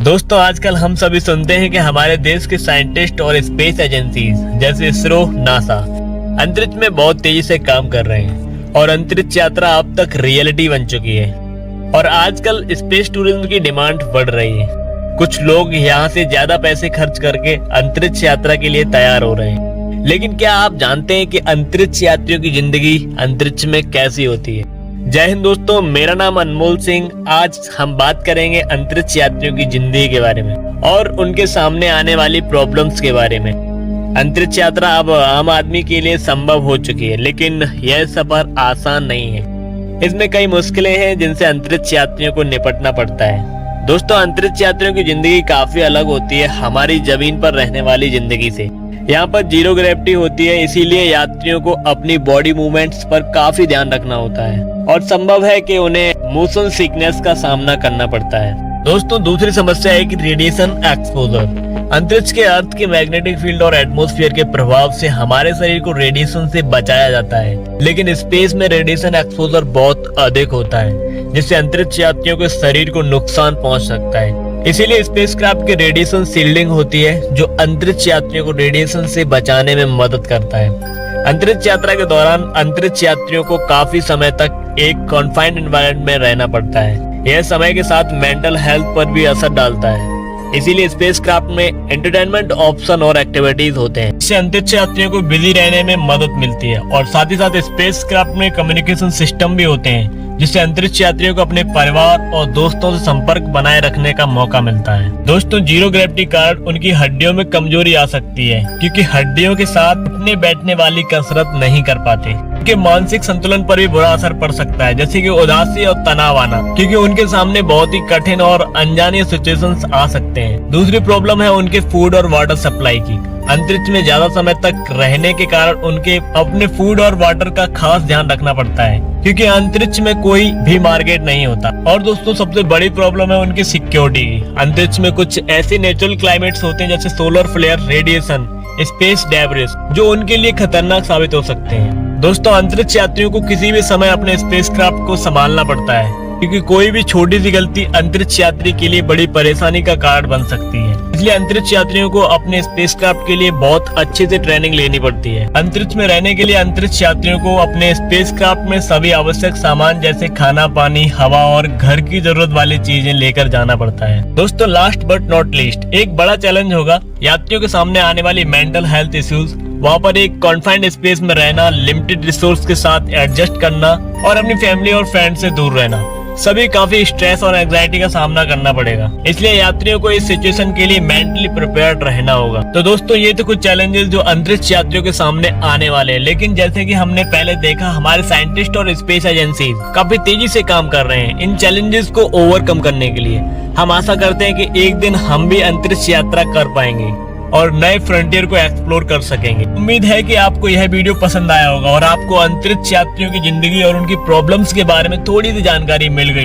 दोस्तों आजकल हम सभी सुनते हैं कि हमारे देश के साइंटिस्ट और स्पेस एजेंसीज जैसे इसरो, नासा अंतरिक्ष में बहुत तेजी से काम कर रहे हैं और अंतरिक्ष यात्रा अब तक रियलिटी बन चुकी है। और आजकल स्पेस टूरिज्म की डिमांड बढ़ रही है। कुछ लोग यहाँ से ज्यादा पैसे खर्च करके अंतरिक्ष यात्रा के लिए तैयार हो रहे हैं। लेकिन क्या आप जानते हैं कि अंतरिक्ष यात्रियों की जिंदगी अंतरिक्ष में कैसी होती है? जय हिंद दोस्तों, मेरा नाम अनमोल सिंह। आज हम बात करेंगे अंतरिक्ष यात्रियों की जिंदगी के बारे में और उनके सामने आने वाली प्रॉब्लम्स के बारे में। अंतरिक्ष यात्रा अब आम आदमी के लिए संभव हो चुकी है, लेकिन यह सफर आसान नहीं है। इसमें कई मुश्किलें हैं जिनसे अंतरिक्ष यात्रियों को निपटना पड़ता है। दोस्तों, अंतरिक्ष यात्रियों की जिंदगी काफी अलग होती है हमारी जमीन पर रहने वाली जिंदगी से। यहाँ पर जीरो ग्रेविटी होती है, इसीलिए यात्रियों को अपनी बॉडी मूवमेंट्स पर काफी ध्यान रखना होता है और संभव है कि उन्हें मोशन सिकनेस का सामना करना पड़ता है। दोस्तों, दूसरी समस्या है कि रेडिएशन एक्सपोजर। अंतरिक्ष के अर्थ के मैग्नेटिक फील्ड और एटमॉस्फेयर के प्रभाव से हमारे शरीर को रेडिएशन से बचाया जाता है, लेकिन स्पेस में रेडिएशन एक्सपोजर बहुत अधिक होता है, जिससे अंतरिक्ष यात्रियों के शरीर को नुकसान पहुंच सकता है। इसीलिए स्पेसक्राफ्ट के रेडिएशन शील्डिंग होती है, जो अंतरिक्ष यात्रियों को रेडिएशन से बचाने में मदद करता है। अंतरिक्ष यात्रा के दौरान अंतरिक्ष यात्रियों को काफी समय तक एक कॉन्फाइंड एनवायरनमेंट में रहना पड़ता है। यह समय के साथ मेंटल हेल्थ पर भी असर डालता है। इसीलिए स्पेसक्राफ्ट में एंटरटेनमेंट ऑप्शन और एक्टिविटीज होते हैं, जिससे अंतरिक्ष यात्रियों को बिजी रहने में मदद मिलती है। और साथ ही साथ स्पेसक्राफ्ट में कम्युनिकेशन सिस्टम भी होते हैं, जिससे अंतरिक्ष यात्रियों को अपने परिवार और दोस्तों से संपर्क बनाए रखने का मौका मिलता है। दोस्तों, जीरो ग्रेविटी कारण उनकी हड्डियों में कमजोरी आ सकती है, क्योंकि हड्डियों के साथ उठने बैठने वाली कसरत नहीं कर पाते। उनके मानसिक संतुलन पर भी बुरा असर पड़ सकता है, जैसे कि उदासी और तनाव आना, क्योंकि उनके सामने बहुत ही कठिन और अनजानी सिचुएशंस आ सकते हैं। दूसरी प्रॉब्लम है उनके फूड और वाटर सप्लाई की। अंतरिक्ष में ज्यादा समय तक रहने के कारण उनके अपने फूड और वाटर का खास ध्यान रखना पड़ता है, क्योंकि अंतरिक्ष में कोई भी मार्केट नहीं होता। और दोस्तों, सबसे बड़ी प्रॉब्लम है उनकी सिक्योरिटी की। अंतरिक्ष में कुछ ऐसे नेचुरल क्लाइमेट्स होते हैं, जैसे solar flare, radiation, space debris, जो उनके लिए खतरनाक साबित हो सकते हैं। दोस्तों, अंतरिक्ष यात्रियों को किसी भी समय अपने स्पेसक्राफ्ट को संभालना पड़ता है, क्योंकि कोई भी छोटी सी गलती अंतरिक्ष यात्री के लिए बड़ी परेशानी का कारण बन सकती है। इसलिए अंतरिक्ष यात्रियों को अपने स्पेसक्राफ्ट के लिए बहुत अच्छे से ट्रेनिंग लेनी पड़ती है। अंतरिक्ष में रहने के लिए अंतरिक्ष यात्रियों को अपने स्पेसक्राफ्ट में सभी आवश्यक सामान जैसे खाना, पानी, हवा और घर की जरूरत वाली चीजें लेकर जाना पड़ता है। दोस्तों, लास्ट बट नॉट लीस्ट, एक बड़ा चैलेंज होगा यात्रियों के सामने आने वाली मेंटल हेल्थ इश्यूज। वहाँ पर एक कॉन्फाइंड स्पेस में रहना, लिमिटेड रिसोर्स के साथ एडजस्ट करना और अपनी फैमिली और फ्रेंड से दूर रहना, सभी काफी स्ट्रेस और एंजाइटी का सामना करना पड़ेगा। इसलिए यात्रियों को इस सिचुएशन के लिए मेंटली प्रिपेयर्ड रहना होगा। तो दोस्तों, ये तो कुछ चैलेंजेस जो अंतरिक्ष यात्रियों के सामने आने वाले हैं, लेकिन जैसे कि हमने पहले देखा, हमारे साइंटिस्ट और स्पेस एजेंसीज काफी तेजी से काम कर रहे हैं इन चैलेंजेस को ओवरकम करने के लिए। हम आशा करते हैं कि एक दिन हम भी अंतरिक्ष यात्रा कर पाएंगे और नए फ्रंटियर को एक्सप्लोर कर सकेंगे। उम्मीद है कि आपको यह वीडियो पसंद आया होगा और आपको अंतरिक्ष यात्रियों की जिंदगी और उनकी प्रॉब्लम्स के बारे में थोड़ी सी जानकारी मिल गई होगी।